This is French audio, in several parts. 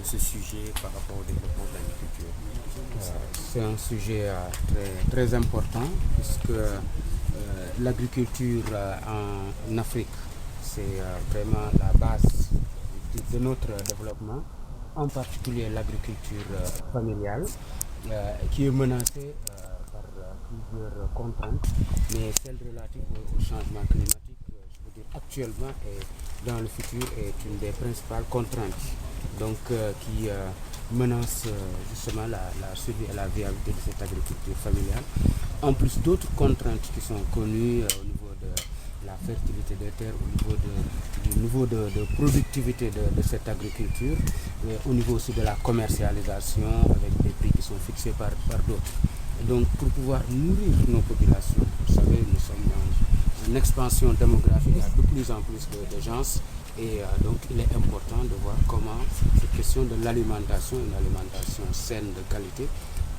de ce sujet par rapport au développement de l'agriculture? C'est un sujet très, très important puisque l'agriculture en Afrique, c'est vraiment la base de notre développement, en particulier l'agriculture familiale, qui est menacée par plusieurs contraintes, mais celle relative au changement climatique, je veux dire actuellement et dans le futur, est une des principales contraintes, donc qui menace justement la survie et la viabilité de cette agriculture familiale. En plus d'autres contraintes qui sont connues au niveau de la fertilité des terres, du niveau de productivité de cette agriculture, mais au niveau aussi de la commercialisation avec des prix qui sont fixés par d'autres. Et donc pour pouvoir nourrir nos populations, vous savez, nous sommes dans une expansion démographique, il y a de plus en plus de gens, et donc il est important de voir comment cette question de l'alimentation, une alimentation saine de qualité,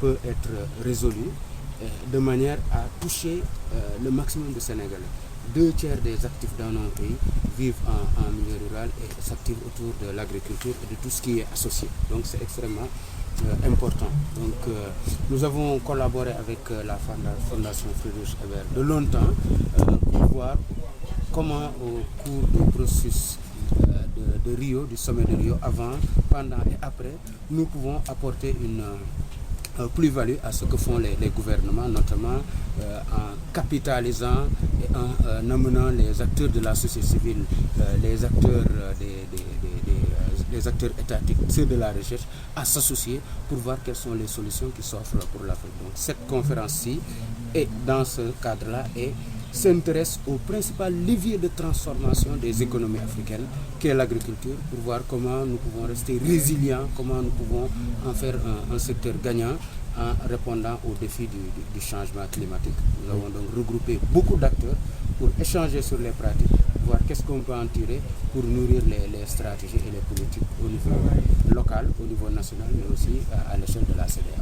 peut être résolue de manière à toucher le maximum de Sénégalais. 2 tiers des actifs dans nos pays vivent en milieu rural et s'activent autour de l'agriculture et de tout ce qui est associé. Donc c'est extrêmement important. Donc nous avons collaboré avec la Fondation Friedrich Ebert de longtemps pour voir comment au cours du processus de Rio, du sommet de Rio, avant, pendant et après, nous pouvons apporter une plus-value à ce que font les gouvernements, notamment en capitalisant et en amenant les acteurs de la société civile, les acteurs les acteurs étatiques, ceux de la recherche, à s'associer pour voir quelles sont les solutions qui s'offrent pour l'Afrique. Donc cette conférence-ci est dans ce cadre-là et s'intéresse au principal levier de transformation des économies africaines, qui est l'agriculture, pour voir comment nous pouvons rester résilients, comment nous pouvons en faire un secteur gagnant en répondant aux défis du changement climatique. Nous avons donc regroupé beaucoup d'acteurs pour échanger sur les pratiques, voir qu'est-ce qu'on peut en tirer pour nourrir les stratégies et les politiques au niveau local, au niveau national, mais aussi à l'échelle de la CEDEAO.